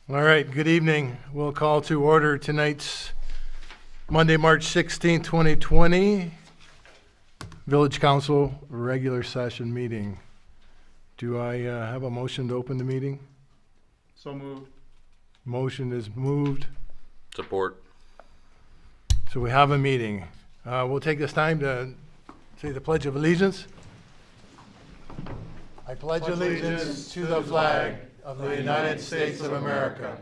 All right, good evening. We'll call to order tonight's Monday, March 16, 2020, Village Council regular session meeting. Do I have a motion to open the meeting? So moved. Motion is moved. Support. So we have a meeting. We'll take this time to say the Pledge of Allegiance. I pledge allegiance to the flag of the United States of America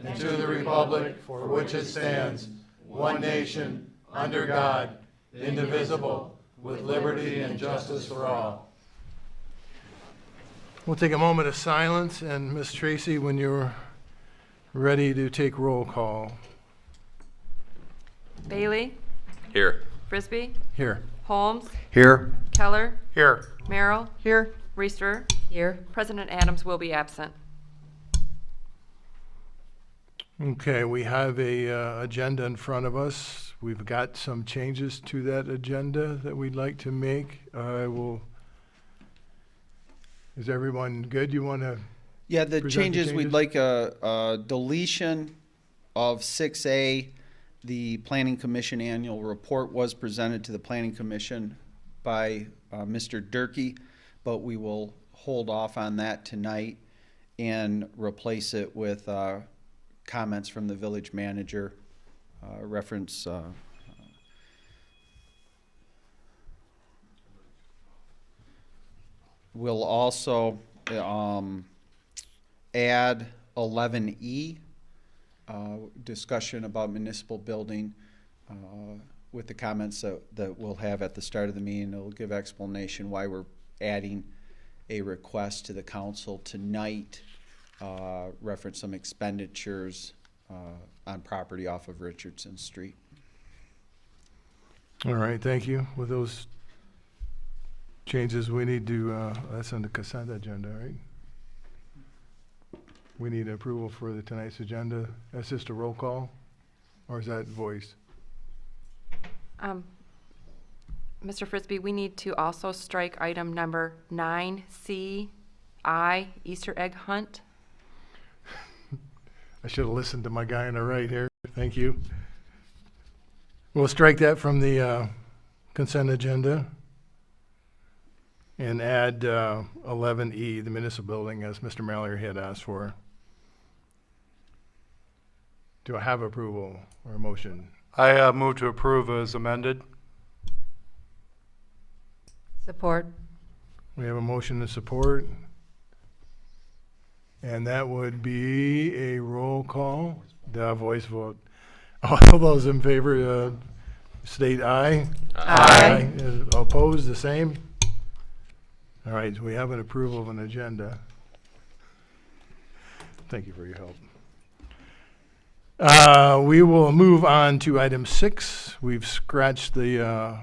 and to the republic for which it stands, one nation, under God, indivisible, with liberty and justice for all. We'll take a moment of silence, and Ms. Tracy, when you're ready to take roll call. Bailey, Here. Frisbee, Here. Holmes, Here. Keller, Here. Merrill, Here. Reister. Here. President Adams will be absent. Okay, we have a agenda in front of us. We've got some changes to that agenda that we'd like to make. Is everyone good? You want to? Yeah, the Present the changes, we'd changes? like a deletion of 6A. The Planning Commission annual report was presented to the Planning Commission by Mr. Durkee, but we will hold off on that tonight and replace it with comments from the village manager, reference we'll also add 11E, discussion about municipal building with the comments that we'll have at the start of the meeting. It'll give explanation why we're adding a request to the council tonight, reference some expenditures on property off of Richardson Street. All right, thank you. With those changes, we need to, that's on the consent agenda, right? We need approval for tonight's agenda. That's just a roll call, or is that voice? Mr. Frisbee, we need to also strike item number 9C, Easter egg hunt. I should have listened to my guy on the right here. Thank you. We'll strike that from the consent agenda and add 11E, the municipal building, as Mr. Mallory had asked for. Do I have approval or a motion? I move to approve as amended. Support. We have a motion to support. And that would be a roll call, the voice vote. All those in favor state aye. Aye. Opposed, the same? All right, so we have an approval of an agenda. Thank you for your help. We will move on to item 6. We've scratched the,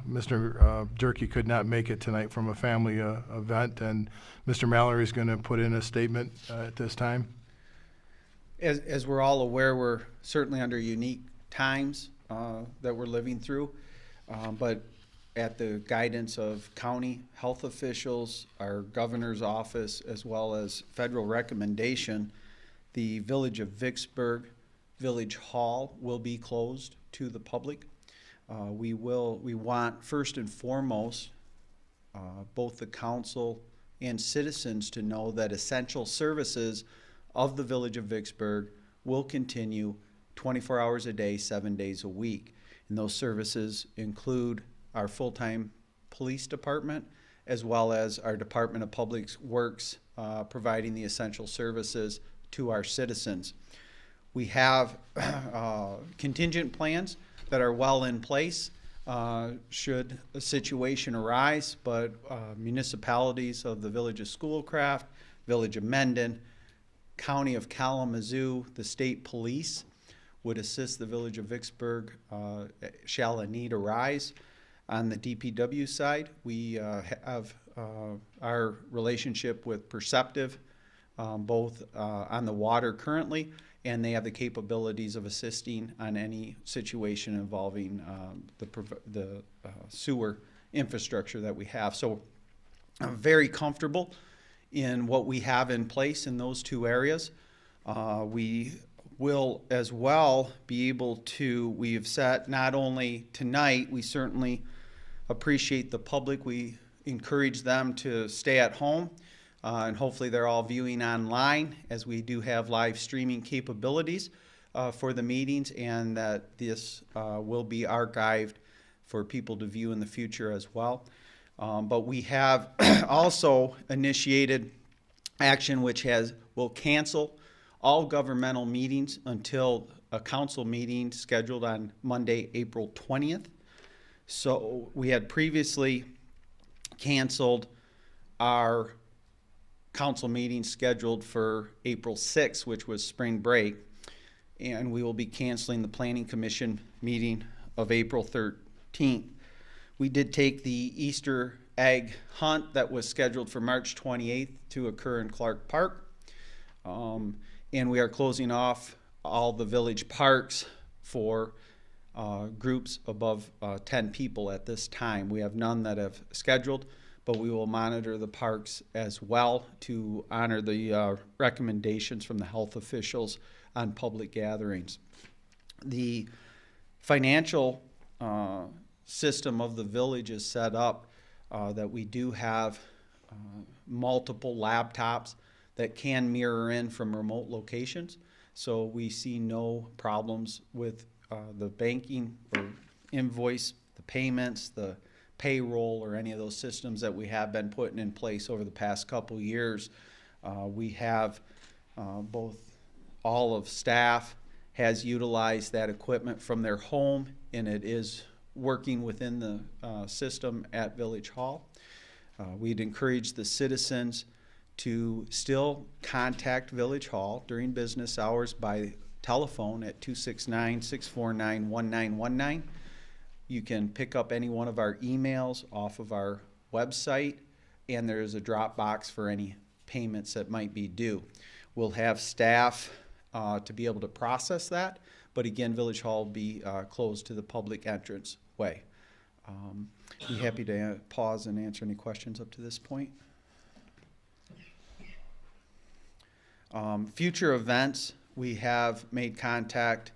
Mr. Durkee could not make it tonight from a family event, and Mr. Mallory is going to put in a statement at this time. As we're all aware, we're certainly under unique times that we're living through, but at the guidance of county health officials, our governor's office, as well as federal recommendation, the village of Vicksburg Village Hall will be closed to the public. We want first and foremost both the council and citizens to know that essential services of the village of Vicksburg will continue 24 hours a day, 7 days a week. And those services include our full-time police department, as well as our Department of Public Works providing the essential services to our citizens. We have contingent plans that are well in place should a situation arise, but municipalities of the Village of Schoolcraft, Village of Mendon, County of Kalamazoo, the state police would assist the Village of Vicksburg shall a need arise. On the DPW side, we have our relationship with Perceptive, both on the water currently, and they have the capabilities of assisting on any situation involving the sewer infrastructure that we have. So I'm very comfortable in what we have in place in those two areas. We will as well be able to, we have set not only tonight, we certainly appreciate the public. We encourage them to stay at home, and hopefully they're all viewing online, as we do have live streaming capabilities for the meetings, and that this will be archived for people to view in the future as well. But we have also initiated action which will cancel all governmental meetings until a council meeting scheduled on Monday, April 20th. So we had previously canceled our council meeting scheduled for April 6th, which was spring break, and we will be canceling the Planning Commission meeting of April 13th. We did take the Easter egg hunt that was scheduled for March 28th to occur in Clark Park. And we are closing off all the village parks for groups above 10 people at this time. We have none that have scheduled, but we will monitor the parks as well to honor the recommendations from the health officials on public gatherings. The financial system of the village is set up that we do have multiple laptops that can mirror in from remote locations. So we see no problems with the banking or invoice, the payments, the payroll, or any of those systems that we have been putting in place over the past couple years. We have both, all of staff has utilized that equipment from their home, and it is working within the system at Village Hall. We'd encourage the citizens to still contact Village Hall during business hours by telephone at 269-649-1919. You can pick up any one of our emails off of our website, and there's a drop box for any payments that might be due. We'll have staff to be able to process that, but again, Village Hall will be closed to the public entrance way. Be happy to pause and answer any questions up to this point. Future events, we have made contact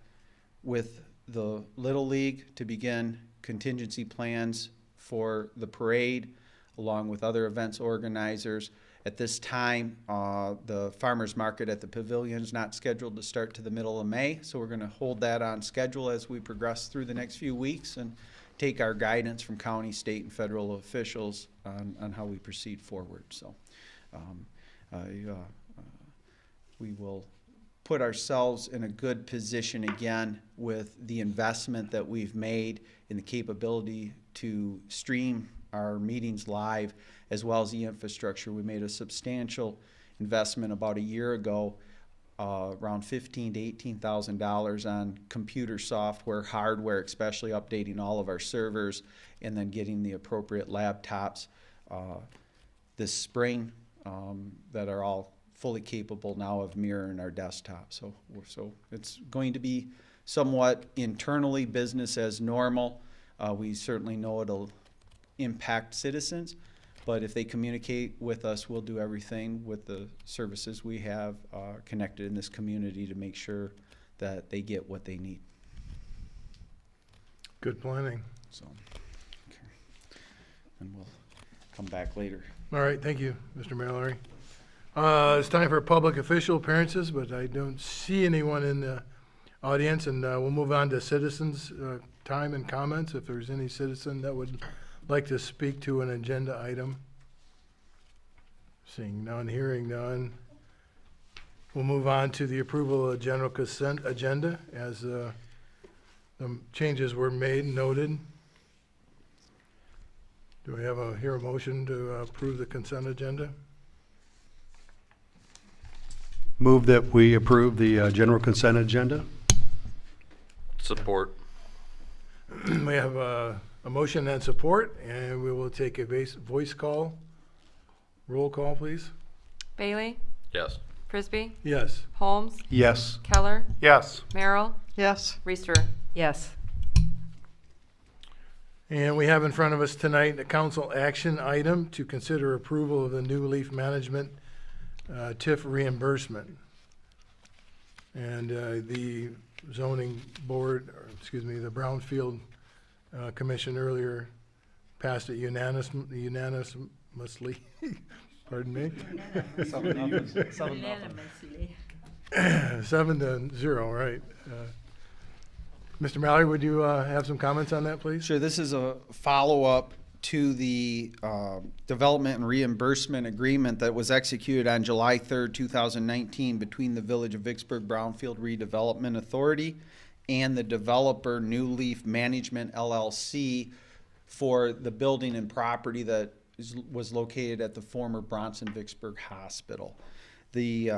with the Little League to begin contingency plans for the parade, along with other events organizers. At this time, the farmers market at the pavilion is not scheduled to start to the middle of May, so we're going to hold that on schedule as we progress through the next few weeks and take our guidance from county, state, and federal officials on how we proceed forward. So we will put ourselves in a good position again with the investment that we've made in the capability to stream our meetings live, as well as the infrastructure. We made a substantial investment about a year ago, around $15,000 to $18,000 on computer software, hardware, especially updating all of our servers, and then getting the appropriate laptops this spring that are all fully capable now of mirroring our desktop. So it's going to be somewhat internally business as normal. We certainly know it'll impact citizens, but if they communicate with us, we'll do everything with the services we have connected in this community to make sure that they get what they need. Good planning. So, okay. And we'll come back later. All right, thank you, Mr. Mallory. It's time for public official appearances, but I don't see anyone in the audience, and we'll move on to citizens' time and comments. If there's any citizen that would like to speak to an agenda item. Seeing none, hearing none. We'll move on to the approval of the general consent agenda as the changes were made and noted. Do we have a motion to approve the consent agenda? Move that we approve the general consent agenda. Support. We have a motion and support, and we will take a voice call. Roll call, please. Bailey? Yes. Frisbee? Yes. Holmes? Yes. Keller? Yes. Merrill? Yes. Reister? Yes. And we have in front of us tonight a council action item to consider approval of the New Leaf Management TIF reimbursement. And the zoning board, or excuse me, the Brownfield Commission earlier passed it unanimously. Pardon me? Unanimously. 7-0, right. Mr. Mallory, would you have some comments on that, please? Sure, this is a follow-up to the development and reimbursement agreement that was executed on July 3rd, 2019 between the Village of Vicksburg Brownfield Redevelopment Authority and the developer New Leaf Management LLC for the building and property that was located at the former Bronson-Vicksburg Hospital. The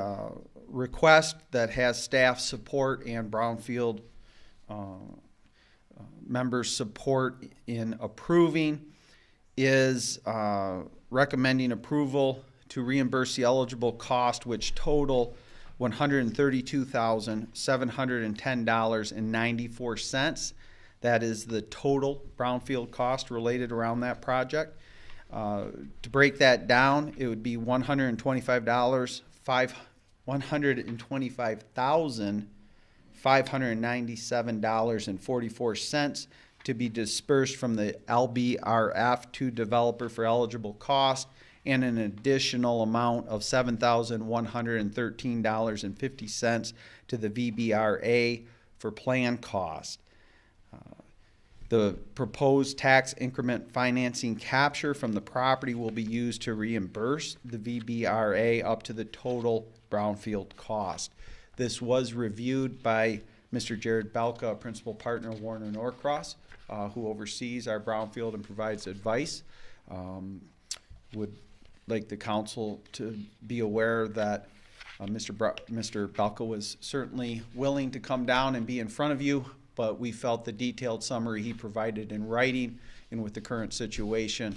request that has staff support and Brownfield members' support in approving is recommending approval to reimburse the eligible cost, which total $132,710.94. That is the total Brownfield cost related around that project. To break that down, it would be $125,597.44 to be dispersed from the LBRF to developer for eligible cost, and an additional amount of $7,113.50 to the VBRA for plan cost. The proposed tax increment financing capture from the property will be used to reimburse the VBRA up to the total Brownfield cost. This was reviewed by Mr. Jared Belka, a principal partner of Warner Norcross, who oversees our Brownfield and provides advice. Would like the council to be aware that Mr. Belka was certainly willing to come down and be in front of you, but we felt the detailed summary he provided in writing and with the current situation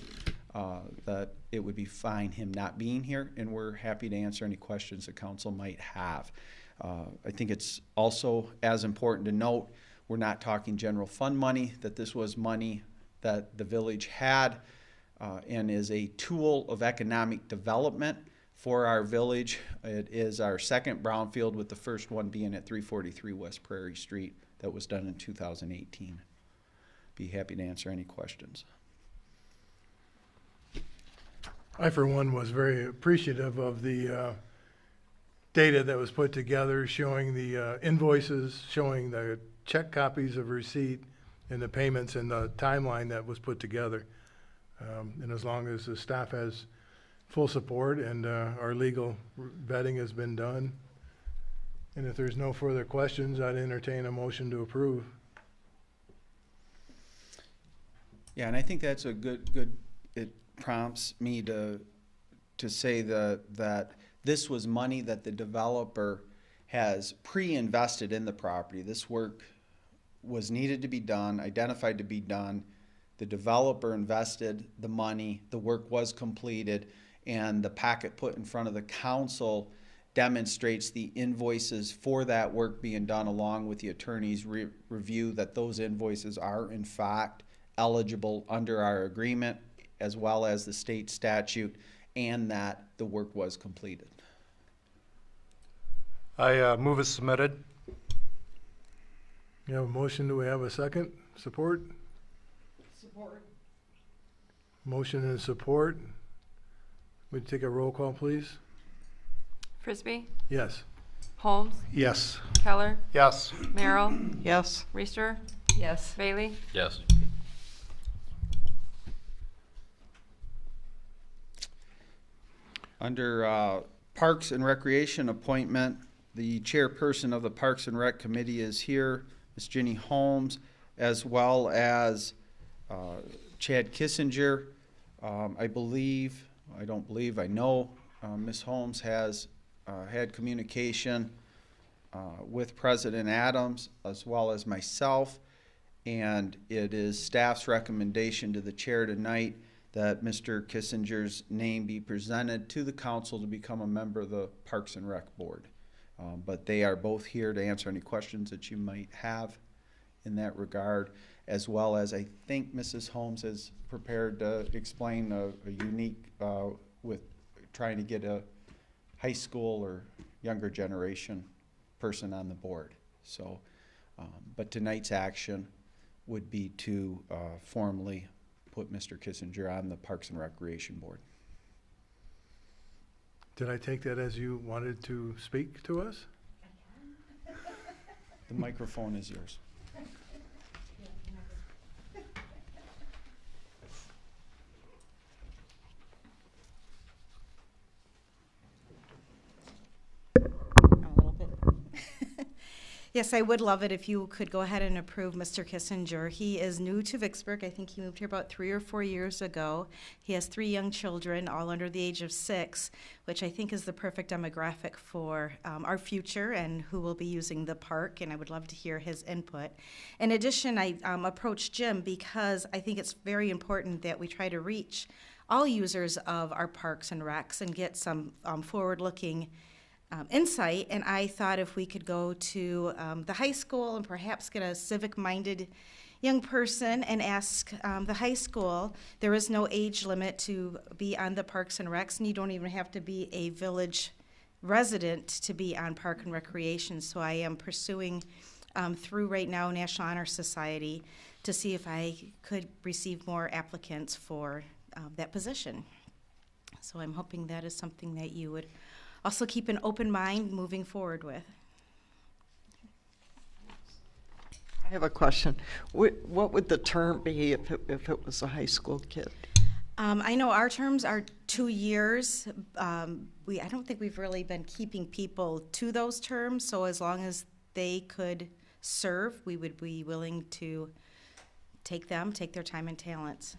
that it would be fine him not being here, and we're happy to answer any questions the council might have. I think it's also as important to note we're not talking general fund money, that this was money that the village had and is a tool of economic development for our village. It is our second brownfield, with the first one being at 343 West Prairie Street that was done in 2018. Be happy to answer any questions. I, for one, was very appreciative of the data that was put together, showing the invoices, showing the check copies of receipt, and the payments, and the timeline that was put together. And as long as the staff has full support and our legal vetting has been done, and if there's no further questions, I'd entertain a motion to approve. Yeah, and I think that's a good. It prompts me to say that this was money that the developer has pre-invested in the property. This work was needed to be done, identified to be done. The developer invested the money, the work was completed, and the packet put in front of the council demonstrates the invoices for that work being done, along with the attorney's review that those invoices are in fact eligible under our agreement, as well as the state statute, and that the work was completed. I move as submitted. You have a motion, do we have a second? Support? Support. Motion and support. Would you take a roll call, please? Frisbee, Yes. Holmes, Yes. Keller, Yes. Merrill, Yes. Reister, Yes. Bailey. Yes. Under Parks and Recreation appointment, the chairperson of the Parks and Rec Committee is here, Ms. Ginny Holmes, as well as Chad Kissinger. I know Ms. Holmes has had communication with President Adams as well as myself, and it is staff's recommendation to the chair tonight that Mr. Kissinger's name be presented to the council to become a member of the Parks and Rec Board. But they are both here to answer any questions that you might have in that regard, as well as I think Mrs. Holmes has prepared to explain a unique with trying to get a high school or younger generation person on the board. So, but tonight's action would be to formally put Mr. Kissinger on the Parks and Recreation Board. Did I take that as you wanted to speak to us? The microphone is yours. A little bit. Yes, I would love it if you could go ahead and approve Mr. Kissinger. He is new to Vicksburg. I think he moved here about 3 or 4 years ago. He has 3 young children, all under the age of 6, which I think is the perfect demographic for our future and who will be using the park, and I would love to hear his input. In addition, I approached Jim because I think it's very important that we try to reach all users of our parks and recs and get some forward-looking insight, and I thought if we could go to the high school and perhaps get a civic-minded young person and ask the high school, there is no age limit to be on the Parks and Recs, and you don't even have to be a village resident to be on Park and Recreation. So I am pursuing through right now National Honor Society to see if I could receive more applicants for that position. So I'm hoping that is something that you would also keep an open mind moving forward with. I have a question. What would the term be if it was a high school kid? I know our terms are 2 years. I don't think we've really been keeping people to those terms, so as long as they could serve, we would be willing to take their time and talents.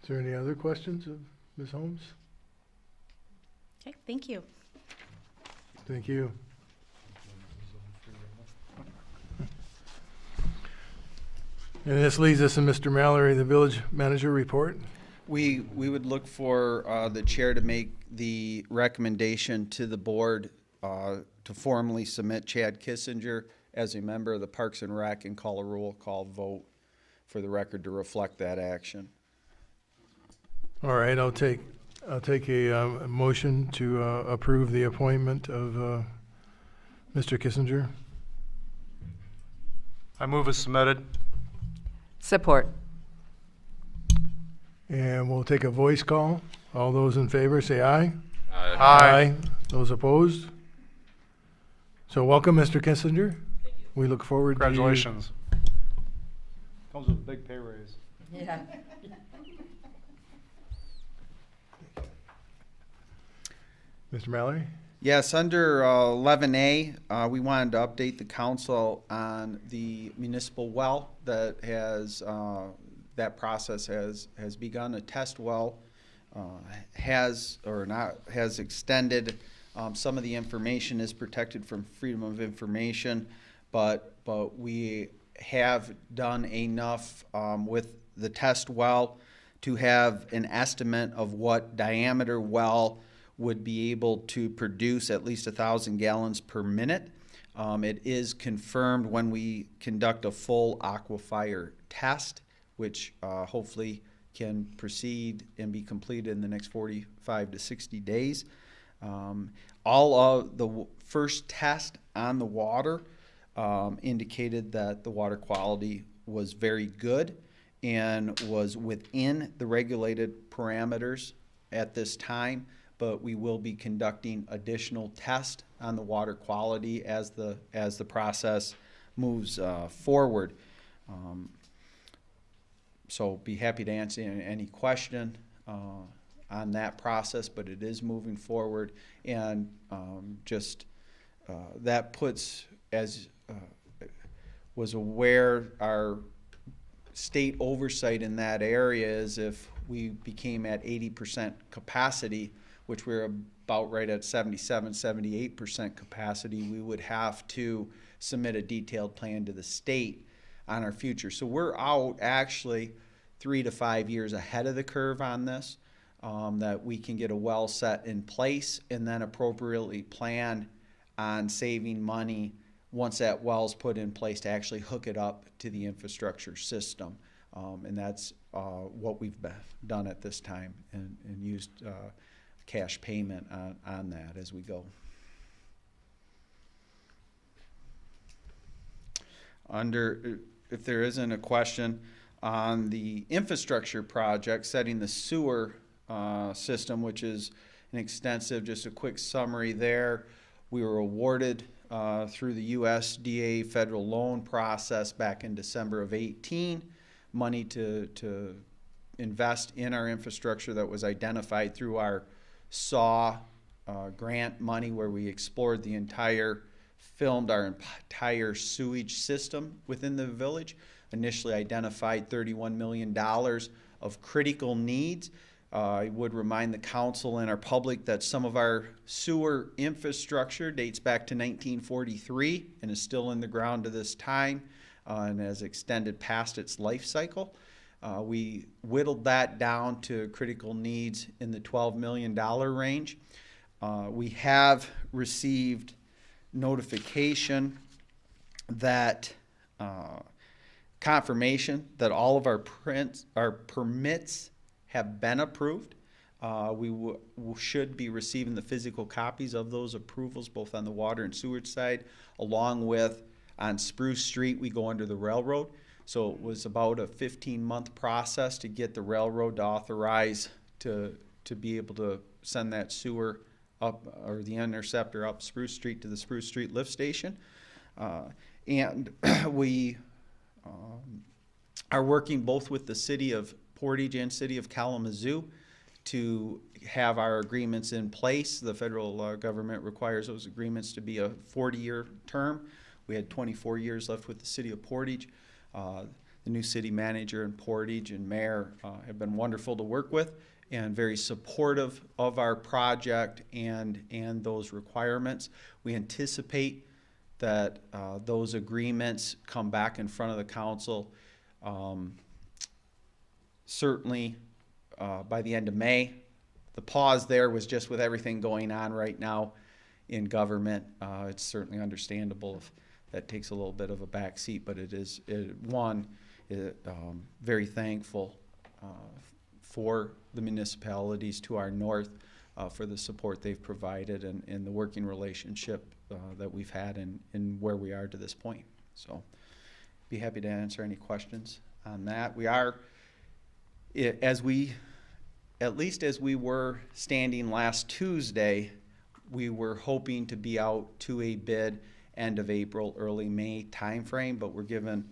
Is there any other questions of Ms. Holmes? Okay, thank you. Thank you. And this leads us to Mr. Mallory, the village manager report. We would look for the chair to make the recommendation to the board to formally submit Chad Kissinger as a member of the Parks and Rec and call a roll call vote for the record to reflect that action. All right, I'll take a motion to approve the appointment of Mr. Kissinger. I move as submitted. Support. And we'll take a voice call. All those in favor say aye. Aye. Those opposed? So welcome, Mr. Kissinger. We look forward to you. Congratulations. Comes with a big pay raise. Yeah. Mr. Mallory? Yes, under 11A, we wanted to update the council on the municipal well that has, that process has begun. A test well has extended. Some of the information is protected from freedom of information, but we have done enough with the test well to have an estimate of what diameter well would be able to produce at least 1,000 gallons per minute. It is confirmed when we conduct a full aquifer test, which hopefully can proceed and be completed in the next 45 to 60 days. All of the first test on the water indicated that the water quality was very good and was within the regulated parameters at this time, but we will be conducting additional tests on the water quality as the process moves forward. So be happy to answer any question on that process, but it is moving forward, and that puts, as was aware, our state oversight in that area is if we became at 80% capacity, which we're about right at 77, 78% capacity, we would have to submit a detailed plan to the state on our future. So we're out actually 3 to 5 years ahead of the curve on this, that we can get a well set in place and then appropriately plan on saving money once that well's put in place to actually hook it up to the infrastructure system. And that's what we've done at this time and used cash payment on that as we go. If there isn't a question on the infrastructure project, setting the sewer system, which is an extensive, just a quick summary there. We were awarded through the USDA federal loan process back in December of 18, money to invest in our infrastructure that was identified through our SAW grant money, where we explored filmed our entire sewage system within the village. Initially identified $31 million of critical needs. I would remind the council and our public that some of our sewer infrastructure dates back to 1943 and is still in the ground to this time and has extended past its life cycle. We whittled that down to critical needs in the $12 million range. We have received notification that confirmation that all of our permits have been approved. We should be receiving the physical copies of those approvals, both on the water and sewage side, along with on Spruce Street, we go under the railroad. So it was about a 15-month process to get the railroad to authorize to be able to send that sewer up, or the interceptor up Spruce Street to the Spruce Street lift station. And we are working both with the city of Portage and city of Kalamazoo to have our agreements in place. The federal government requires those agreements to be a 40-year term. We had 24 years left with the city of Portage. The new city manager in Portage and mayor have been wonderful to work with and very supportive of our project and those requirements. We anticipate that those agreements come back in front of the council certainly by the end of May. The pause there was just with everything going on right now in government. It's certainly understandable if that takes a little bit of a back seat, but very thankful for the municipalities to our north for the support they've provided and the working relationship that we've had in where we are to this point. So be happy to answer any questions on that. We are, as we were standing last Tuesday, we were hoping to be out to a bid end of April, early May timeframe, but we're given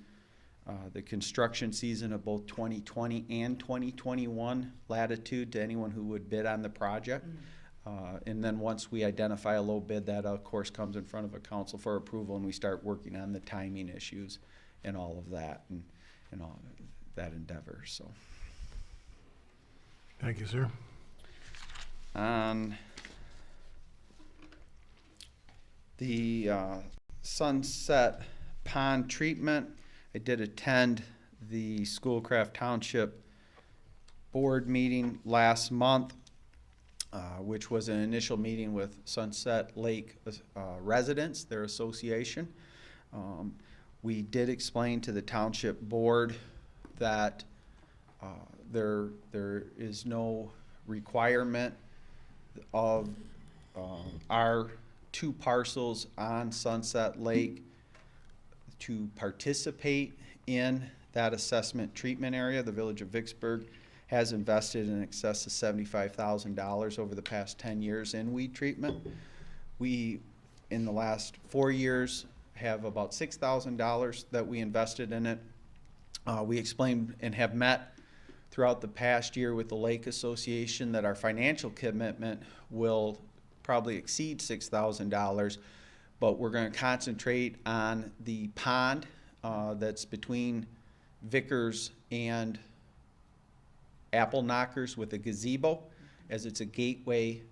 the construction season of both 2020 and 2021 latitude to anyone who would bid on the project. And then once we identify a low bid, that of course comes in front of a council for approval, and we start working on the timing issues and all of that and all that endeavor. So. Thank you, sir. On the Sunset Pond treatment, I did attend the Schoolcraft Township board meeting last month, which was an initial meeting with Sunset Lake residents, their association. We did explain to the township board that there is no requirement of our two parcels on Sunset Lake to participate in that assessment treatment area. The village of Vicksburg has invested in excess of $75,000 over the past 10 years in weed treatment. We, in the last 4 years, have about $6,000 that we invested in it. We explained and have met throughout the past year with the Lake Association that our financial commitment will probably exceed $6,000, but we're going to concentrate on the pond that's between Vickers and Apple Knockers with a gazebo, as it's a gateway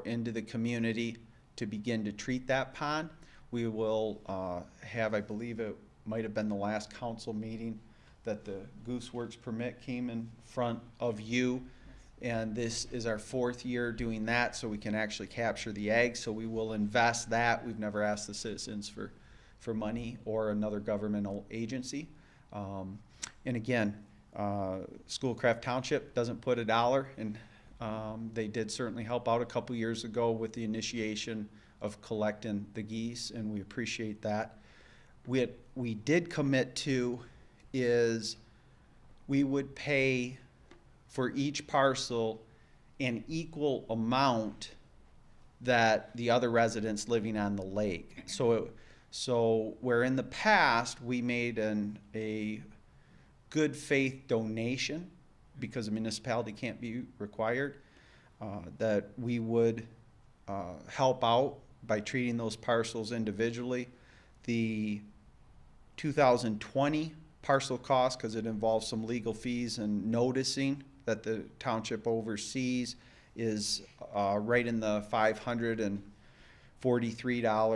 into the community to begin to treat that pond. We will have, I believe it might have been the last council meeting that the Gooseworks permit came in front of you, and this is our 4th year doing that, so we can actually capture the eggs. So we will invest that. We've never asked the citizens for money or another governmental agency. And again, Schoolcraft Township doesn't put $1 in They did certainly help out a couple years ago with the initiation of collecting the geese, and we appreciate that. We did commit to is we would pay for each parcel an equal amount that the other residents living on the lake. So where in the past we made a good faith donation because a municipality can't be required, that we would help out by treating those parcels individually. The 2020 parcel cost, because it involves some legal fees and noticing that the township oversees, is right in the $543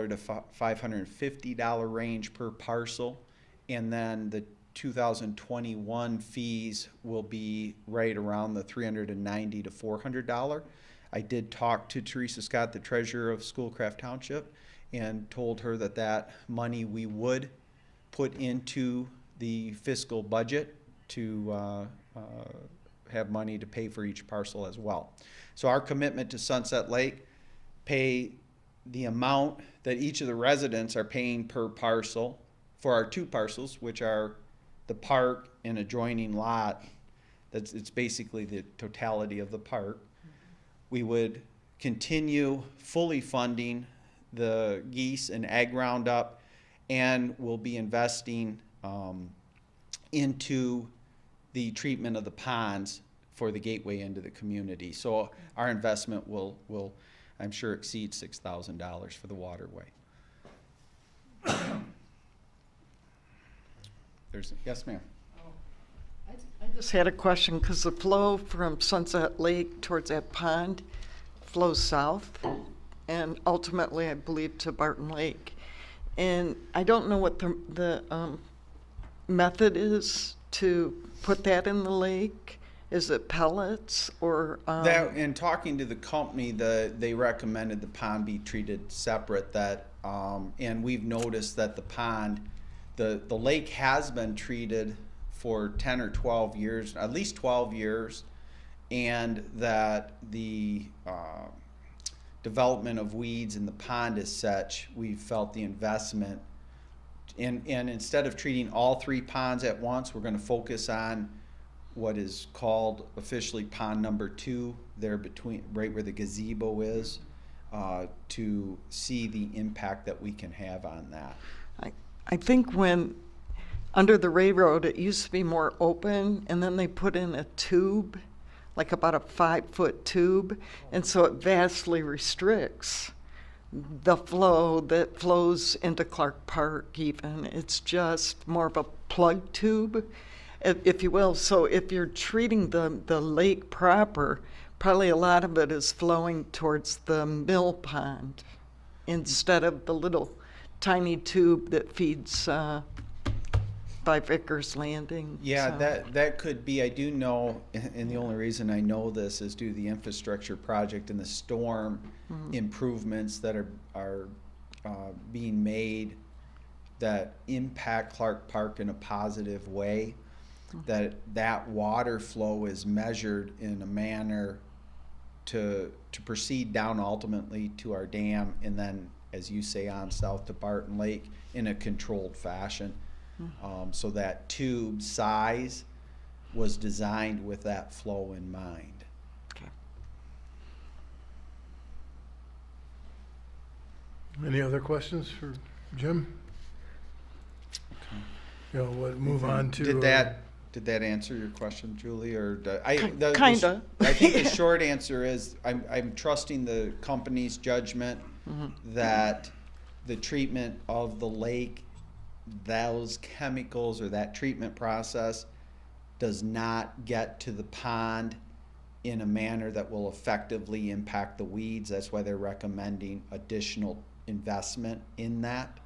to $550 range per parcel. And then the 2021 fees will be right around the $390 to $400. I did talk to Teresa Scott, the treasurer of Schoolcraft Township, and told her that that money we would put into the fiscal budget to have money to pay for each parcel as well. So our commitment to Sunset Lake, pay the amount that each of the residents are paying per parcel for our two parcels, which are the park and adjoining lot. It's basically the totality of the park. We would continue fully funding the geese and egg roundup, and we'll be investing into the treatment of the ponds for the gateway into the community. So our investment will I'm sure, exceed $6,000 for the waterway. Yes, ma'am. I just had a question, because the flow from Sunset Lake towards that pond flows south, and ultimately, I believe, to Barton Lake. And I don't know what the method is to put that in the lake. Is it pellets or? That, in talking to the company, they recommended the pond be treated separate. And we've noticed that the pond, the lake has been treated for 10 or 12 years, at least 12 years, and that the development of weeds in the pond is such, we felt the investment. And instead of treating all three ponds at once, we're going to focus on what is called officially pond number 2, there between, right where the gazebo is, to see the impact that we can have on that. I think when under the railroad, it used to be more open, and then they put in a tube, like about a 5-foot tube, and so it vastly restricts the flow that flows into Clark Park even. It's just more of a plug tube, if you will. So if you're treating the lake proper, probably a lot of it is flowing towards the mill pond instead of the little tiny tube that feeds by Vickers Landing. Yeah, so. that could be. I do know, and the only reason I know this is due to the infrastructure project and the storm improvements that are being made that impact Clark Park in a positive way. That water flow is measured in a manner to proceed down ultimately to our dam, and then, as you say, on south to Barton Lake in a controlled fashion. So that tube size was designed with that flow in mind. Okay. Any other questions for Jim? You know, we'll move on to. Did that answer your question, Julie? Or Kinda. I think the short answer is I'm trusting the company's judgment that the treatment of the lake, those chemicals or that treatment process does not get to the pond in a manner that will effectively impact the weeds. That's why they're recommending additional investment in that.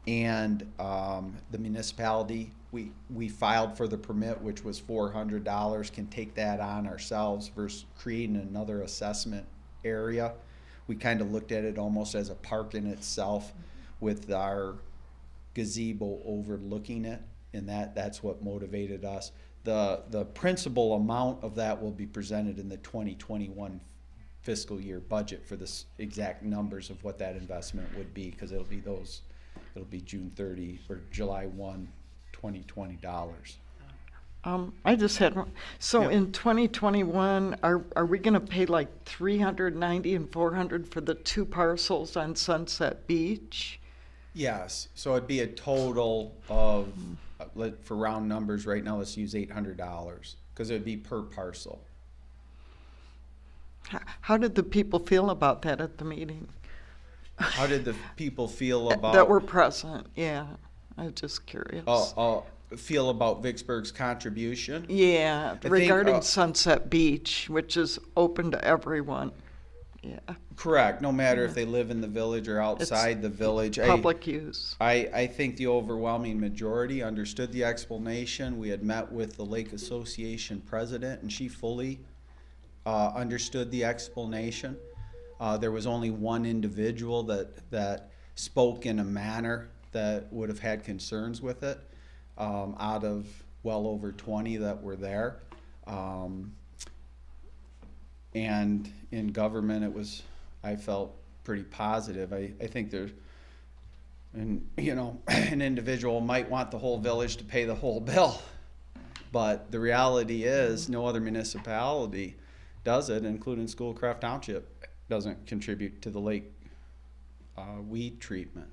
And the municipality, we filed for the permit, which was $400, can take that on ourselves versus creating another assessment area. We kind of looked at it almost as a park in itself with our gazebo overlooking it, and that's what motivated us. The principal amount of that will be presented in the 2021 fiscal year budget for the exact numbers of what that investment would be, because it'll be June 30 or July 1, 2020 dollars. I just had one. So Yep. in 2021, are we going to pay like 390 and 400 for the 2 parcels on Sunset Beach? Yes, so it'd be a total of, for round numbers right now, let's use $800, because it would be per parcel. How did the people feel about that at the meeting? How did the people feel about? That were present, yeah. I'm just curious. Feel about Vicksburg's contribution? Yeah, think, regarding Sunset Beach, which is open to everyone. Yeah, Correct, no matter if they live in the village or outside the village. public use. I think the overwhelming majority understood the explanation. We had met with the Lake Association president, and she fully understood the explanation. There was only one individual that spoke in a manner that would have had concerns with it, out of well over 20 that were there. And in government, I felt pretty positive. I think there's, and an individual might want the whole village to pay the whole bill, but the reality is no other municipality does it, including Schoolcraft Township doesn't contribute to the lake weed treatment.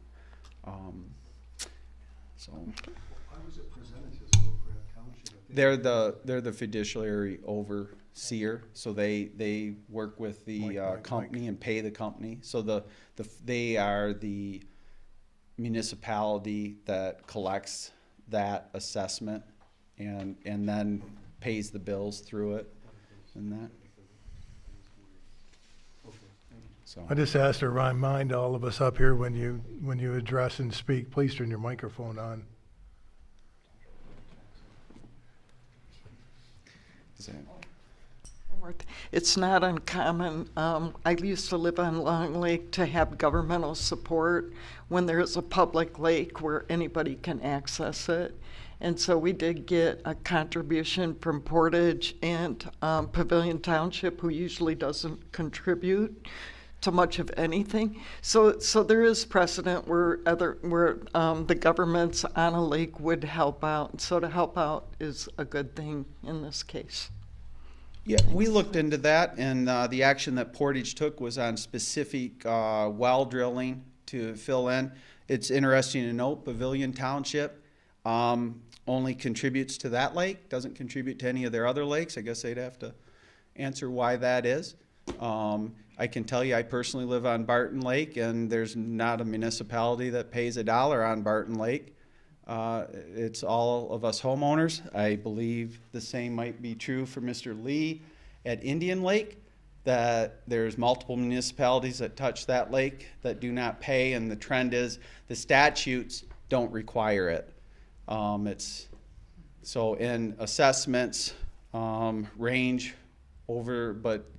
So Why was it presented to Schoolcraft Township? they're the fiduciary overseer, so they work with the company and pay the company. So they are the municipality that collects that assessment and then pays the bills through it and that. So I just asked to remind all of us up here when you address and speak, please turn your microphone on. is that- It's not uncommon. I used to live on Long Lake to have governmental support when there is a public lake where anybody can access it. And so we did get a contribution from Portage and Pavilion Township, who usually doesn't contribute to much of anything. So there is precedent where the governments on a lake would help out. So to help out is a good thing in this case. Yeah, we looked into that, and the action that Portage took was on specific well drilling to fill in. It's interesting to note, Pavilion Township only contributes to that lake, doesn't contribute to any of their other lakes. I guess they'd have to answer why that is. I can tell you, I personally live on Barton Lake, and there's not a municipality that pays $1 on Barton Lake. It's all of us homeowners. I believe the same might be true for Mr. Lee at Indian Lake, that there's multiple municipalities that touch that lake that do not pay, and the trend is the statutes don't require it. So in assessments range over, but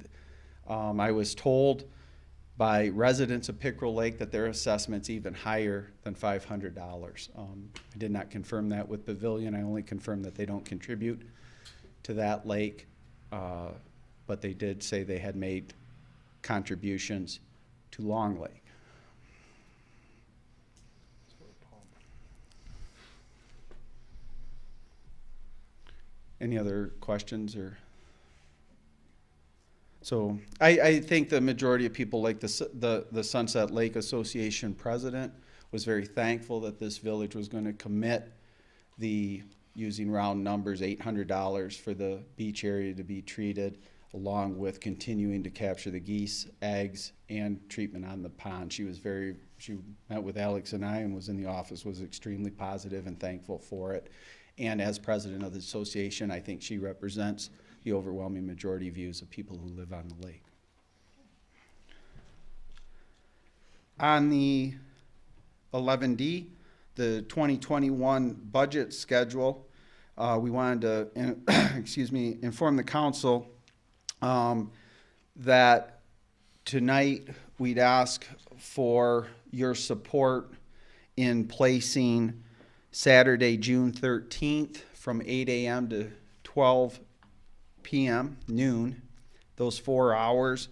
I was told by residents of Pickerel Lake that their assessment's even higher than $500. I did not confirm that with Pavilion. I only confirmed that they don't contribute to that lake, but they did say they had made contributions to Long Lake. Any other questions or? So I think the majority of people, like the Sunset Lake Association president, was very thankful that this village was going to commit the, using round numbers, $800 for the beach area to be treated, along with continuing to capture the geese, eggs, and treatment on the pond. She met with Alex and I and was in the office, was extremely positive and thankful for it. And as president of the association, I think she represents the overwhelming majority views of people who live on the lake. On the 11D, the 2021 budget schedule, we wanted to, inform the council that tonight we'd ask for your support in placing Saturday, June 13th from 8 a.m. to 12 p.m., noon, those 4 hours.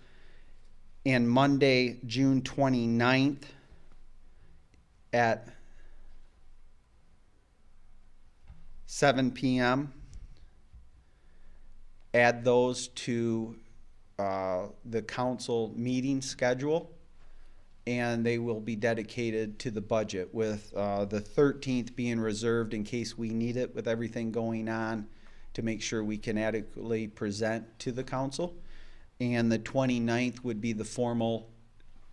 And Monday, June 29th at 7 p.m. Add those to the council meeting schedule, and they will be dedicated to the budget, with the 13th being reserved in case we need it with everything going on to make sure we can adequately present to the council. And the 29th would be the formal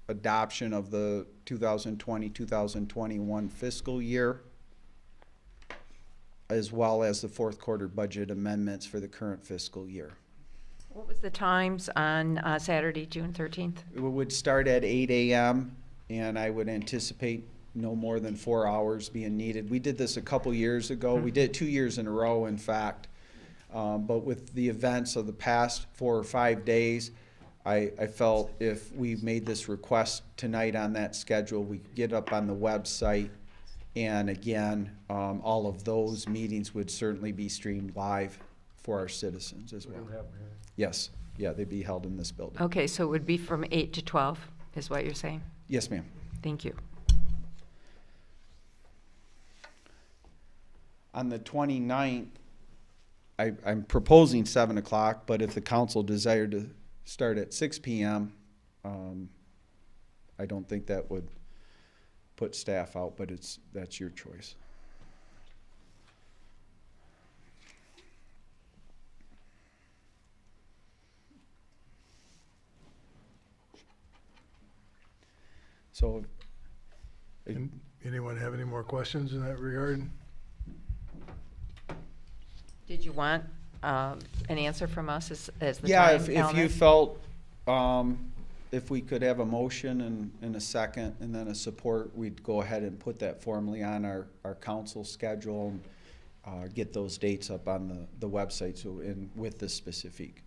adoption of the 2020-2021 fiscal year, as well as the fourth quarter budget amendments for the current fiscal year. What was the times on Saturday, June 13th? It would start at 8 a.m. and I would anticipate no more than 4 hours being needed. We did this a couple years ago. We did it 2 years in a row, in fact. But with the events of the past 4 or 5 days, I felt if we made this request tonight on that schedule, we could get up on the website. And again, all of those meetings would certainly be streamed live for our citizens as well. Yes, yeah, they'd be held in this building. Okay, so it would be from 8 to 12, is what you're saying? Yes, ma'am. Thank you. On the 29th, I'm proposing 7 o'clock, but if the council desired to start at 6 p.m., I don't think that would put staff out, but that's your choice. So, Anyone have any more questions in that regard? Did you want an answer from us as the yeah, time if you calendar? felt, if we could have a motion and a second and then a support, we'd go ahead and put that formally on our council schedule and get those dates up on the website, so with the specific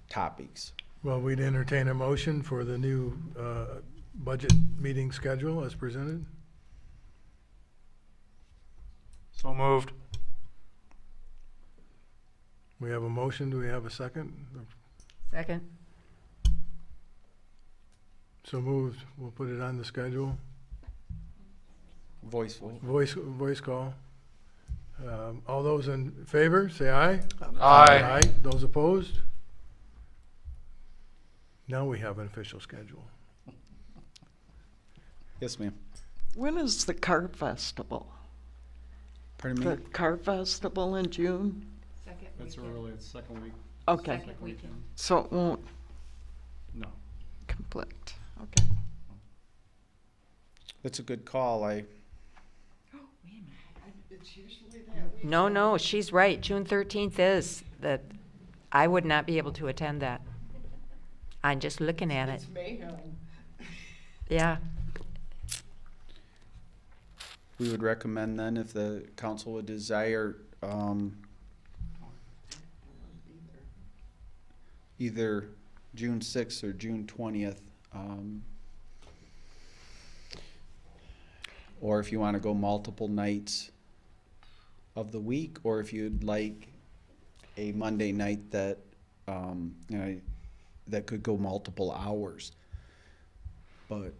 topics. Well, we'd entertain a motion for the new budget meeting schedule as presented. So moved. We have a motion. Do we have a second? Second? So moved. We'll put it on the schedule. Voice vote. Voice call. All those in favor, say aye. Aye. Those opposed? Now we have an official schedule. Yes, ma'am. When is the car festival? Pardon me? The car festival in June? That's early, it's second week. Okay, Second weekend. so it won't No. conflict. Okay. That's a good call. No, she's right. June 13th is that I would not be able to attend that. I'm just looking at it. Yeah. We would recommend then, if the council would desire, either June 6th or June 20th. Or if you want to go multiple nights of the week, or if you'd like a Monday night that, that could go multiple hours. But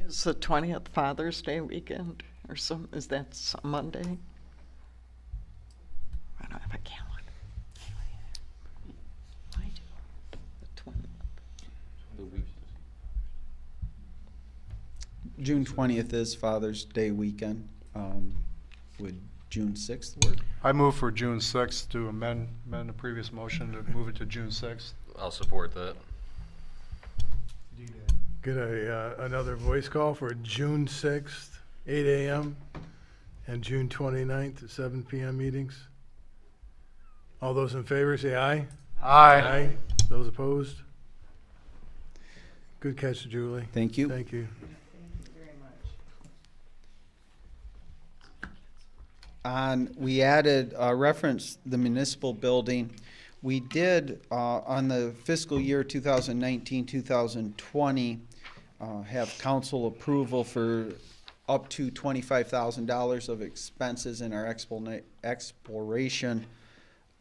Is the 20th Father's Day weekend or some, is that some Monday? I don't have a calendar. I do. The 20th. June 20th is Father's Day weekend. Would June 6th work? I move for June 6th to amend the previous motion to move it to June 6th. I'll support that. Get another voice call for June 6th, 8 a.m. and June 29th at 7 p.m. meetings. All those in favor say aye. Aye. Those opposed? Good catch, Julie. Thank you. Thank you. We added, reference the municipal building. We did, on the fiscal year 2019-2020, have council approval for up to $25,000 of expenses in our exploration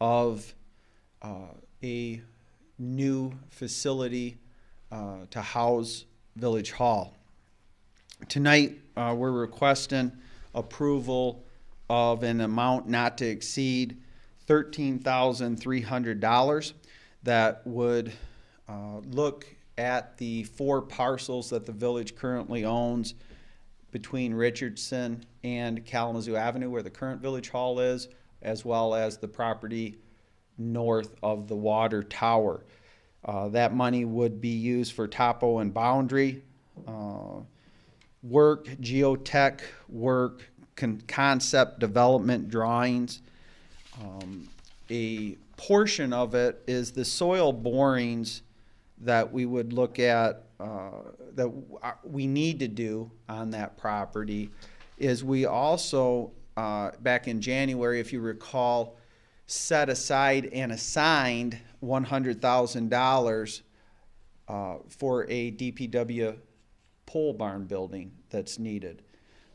of a new facility to house Village Hall. Tonight, we're requesting approval of an amount not to exceed $13,300 that would look at the 4 parcels that the village currently owns between Richardson and Kalamazoo Avenue, where the current Village Hall is, as well as the property north of the water tower. That money would be used for topo and boundary work, geotech work, concept development drawings. A portion of it is the soil borings that we would look at, that we need to do on that property. Is we also, back in January, if you recall, set aside and assigned $100,000 for a DPW pole barn building that's needed.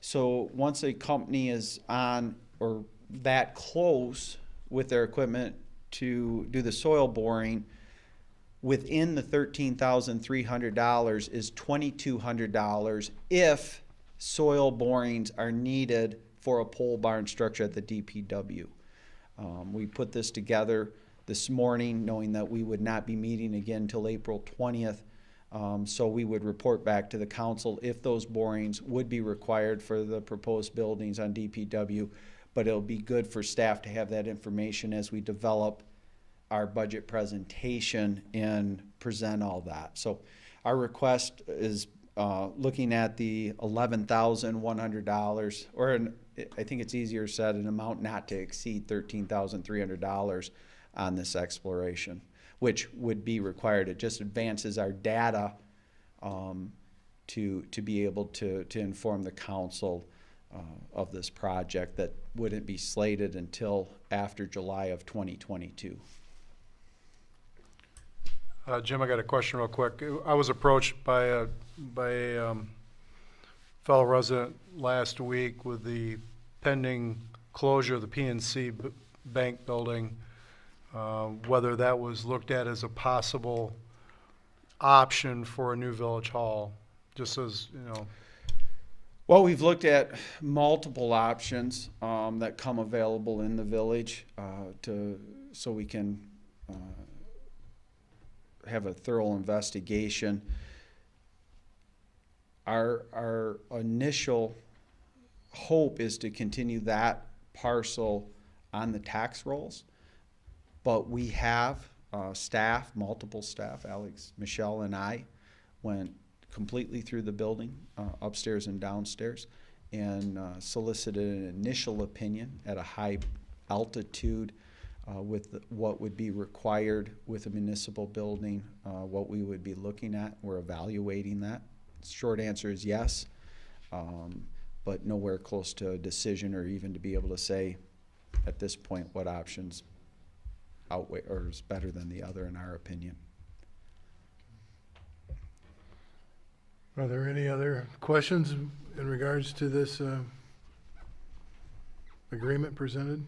So once a company is on or that close with their equipment to do the soil boring, within the $13,300 is $2,200 if soil borings are needed for a pole barn structure at the DPW. We put this together this morning knowing that we would not be meeting again until April 20th. So we would report back to the council if those borings would be required for the proposed buildings on DPW. But it'll be good for staff to have that information as we develop our budget presentation and present all that. So our request is looking at the $11,100, or I think it's easier said, an amount not to exceed $13,300 on this exploration, which would be required. It just advances our data to be able to inform the council of this project that wouldn't be slated until after July of 2022. Jim, I got a question real quick. I was approached by a fellow resident last week with the pending closure of the PNC Bank building, whether that was looked at as a possible option for a new Village Hall, just as, you know. Well, we've looked at multiple options that come available in the village so we can have a thorough investigation. Our initial hope is to continue that parcel on the tax rolls, but we have staff, multiple staff, Alex, Michelle, and I went completely through the building, upstairs and downstairs, and solicited an initial opinion at a high altitude with what would be required with a municipal building, what we would be looking at. We're evaluating that. Short answer is yes, but nowhere close to a decision or even to be able to say at this point what options outweigh or is better than the other in our opinion. Are there any other questions in regards to this agreement presented?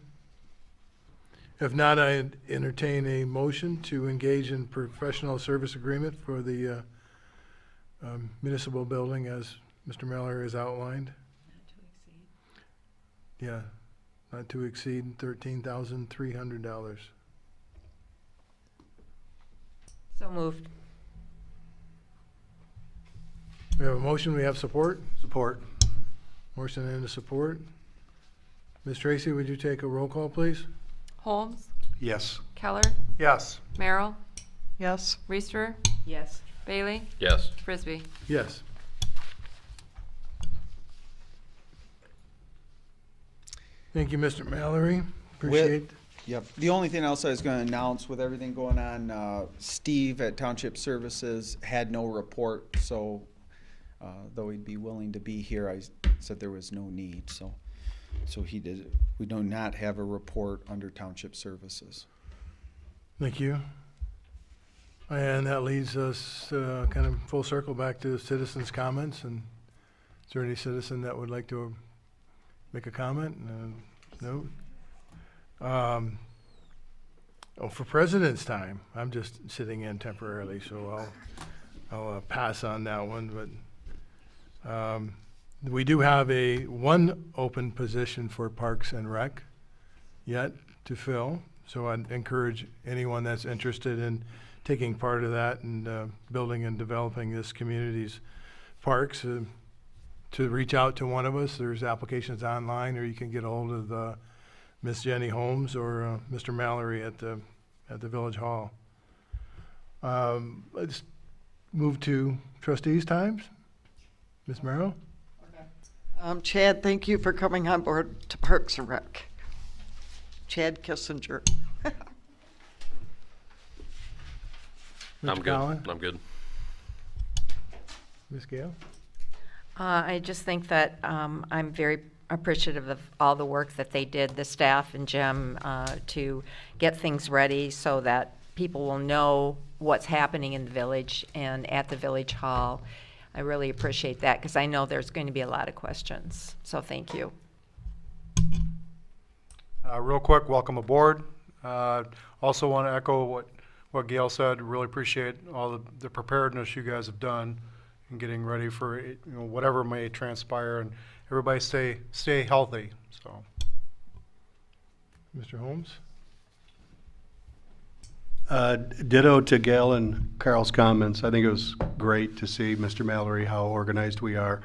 If not, I entertain a motion to engage in professional service agreement for the municipal building as Mr. Miller has outlined. Yeah, not to exceed $13,300. So moved. We have a motion, we have support. Support. Motion and a support. Ms. Tracy, would you take a roll call, please? Holmes, Yes. Keller, Yes. Merrill, Yes. Reister, Yes. Bailey, Yes. Frisbee. Yes. Thank you, Mr. Mallory. Appreciate. Yep. The only thing else I was going to announce with everything going on, Steve at Township Services had no report, so though he'd be willing to be here, I said there was no need. So he did. We do not have a report under Township Services. Thank you. And that leads us kind of full circle back to citizens' comments. And Is there any citizen that would like to make a comment? No? For President's time, I'm just sitting in temporarily, so I'll pass on that one. But we do have one open position for Parks and Rec yet to fill. So I'd encourage anyone that's interested in taking part of that and building and developing this community's parks to reach out to one of us. There's applications online, or you can get a hold of Miss Jenny Holmes or Mr. Mallory at the Village Hall. Let's move to trustees' times. Ms. Merrill? Chad, thank you for coming on board to Parks and Rec. Chad Kissinger. Mr. Collins? I'm good. Ms. Gale? I just think that I'm very appreciative of all the work that they did, the staff and Jim, to get things ready so that people will know what's happening in the village and at the Village Hall. I really appreciate that because I know there's going to be a lot of questions. So thank you. Real quick, welcome aboard. Also want to echo what Gail said. Really appreciate all the preparedness you guys have done in getting ready for whatever may transpire, and everybody stay healthy. So, Mr. Holmes? Ditto to Gail and Carl's comments. I think it was great to see, Mr. Mallory, how organized we are.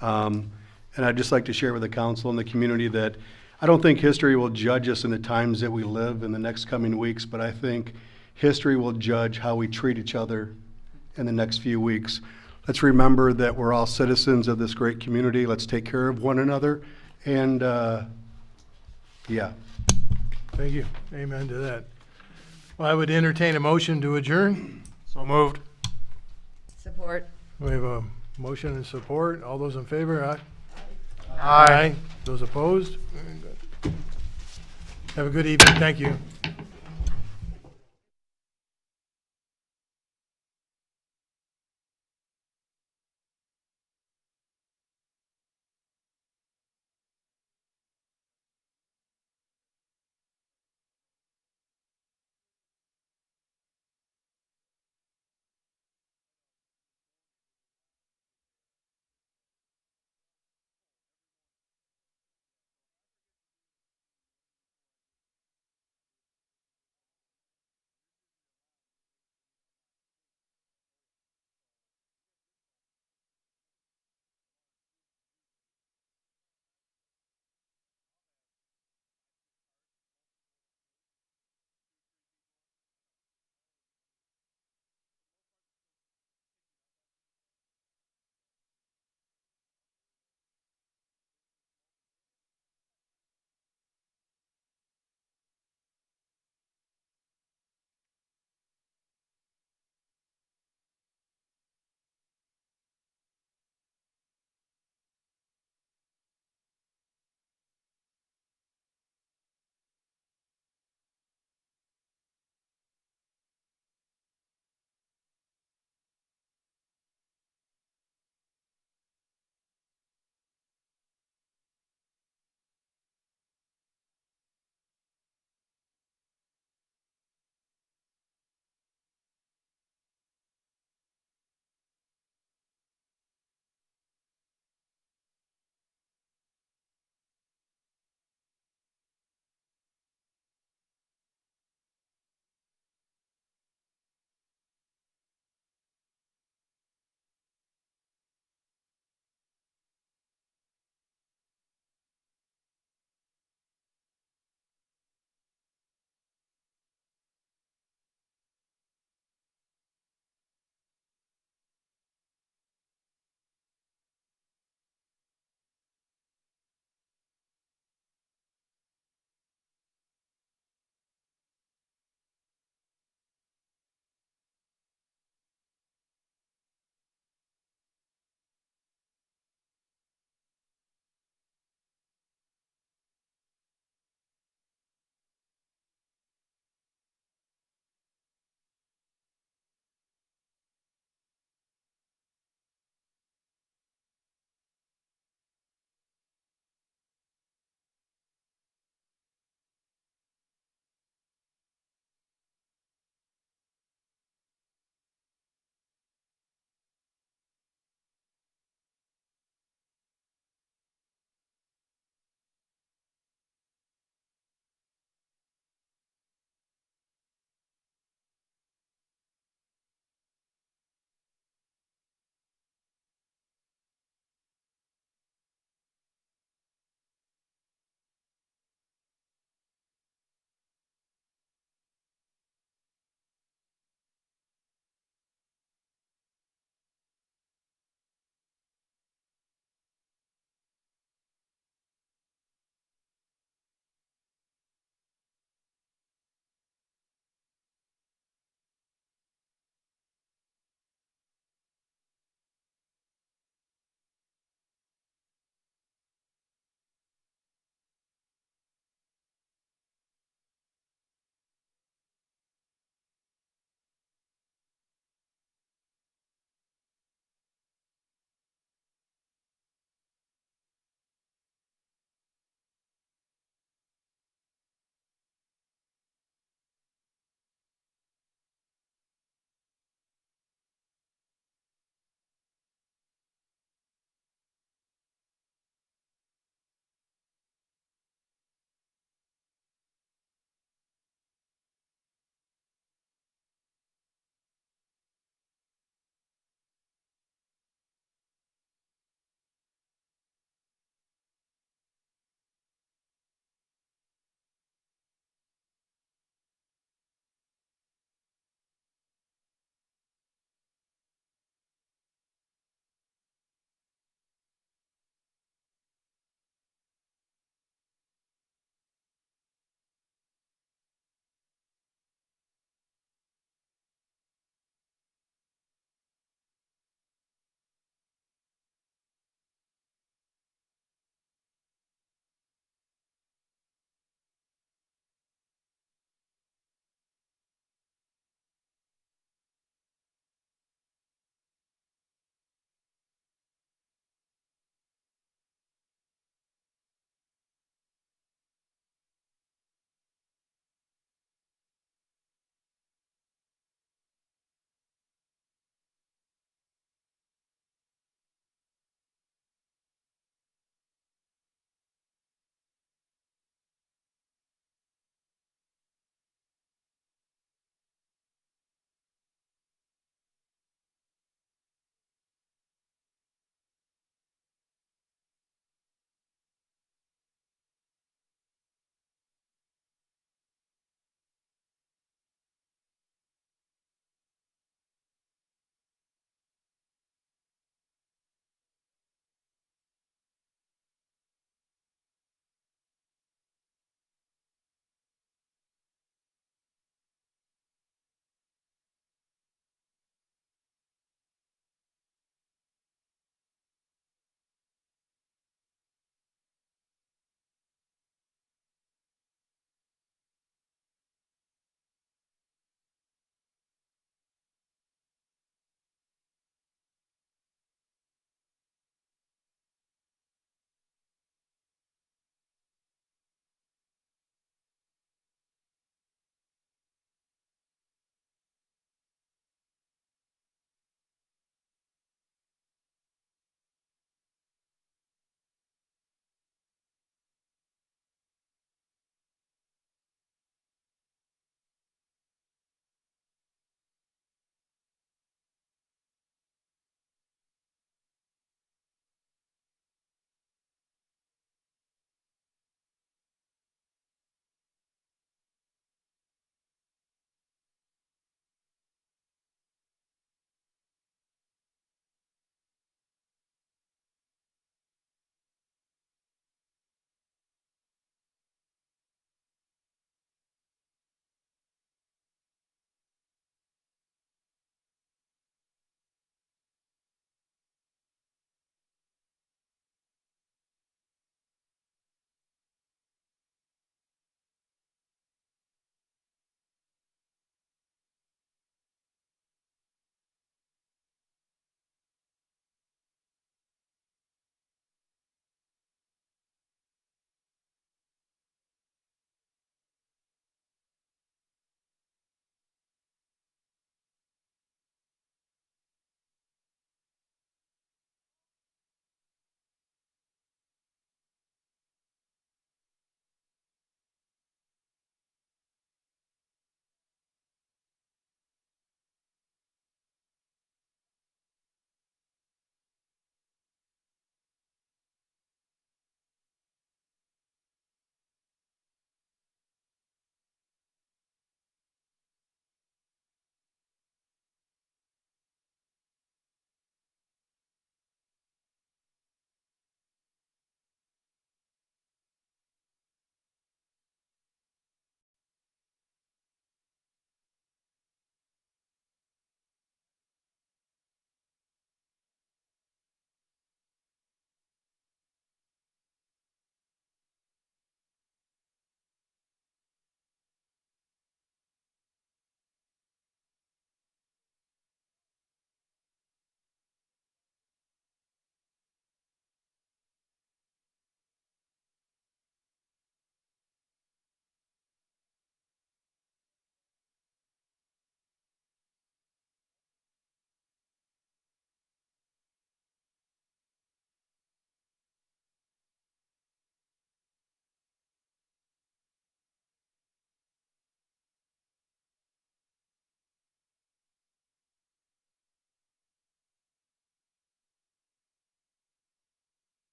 And I'd just like to share with the council and the community that I don't think history will judge us in the times that we live in the next coming weeks, but I think history will judge how we treat each other in the next few weeks. Let's remember that we're all citizens of this great community. Let's take care of one another. And, yeah. Thank you. Amen to that. Well, I would entertain a motion to adjourn. so moved. Support. We have a motion and support. All those in favor, aye? Aye. Those opposed? Very good. Have a good evening. Thank you.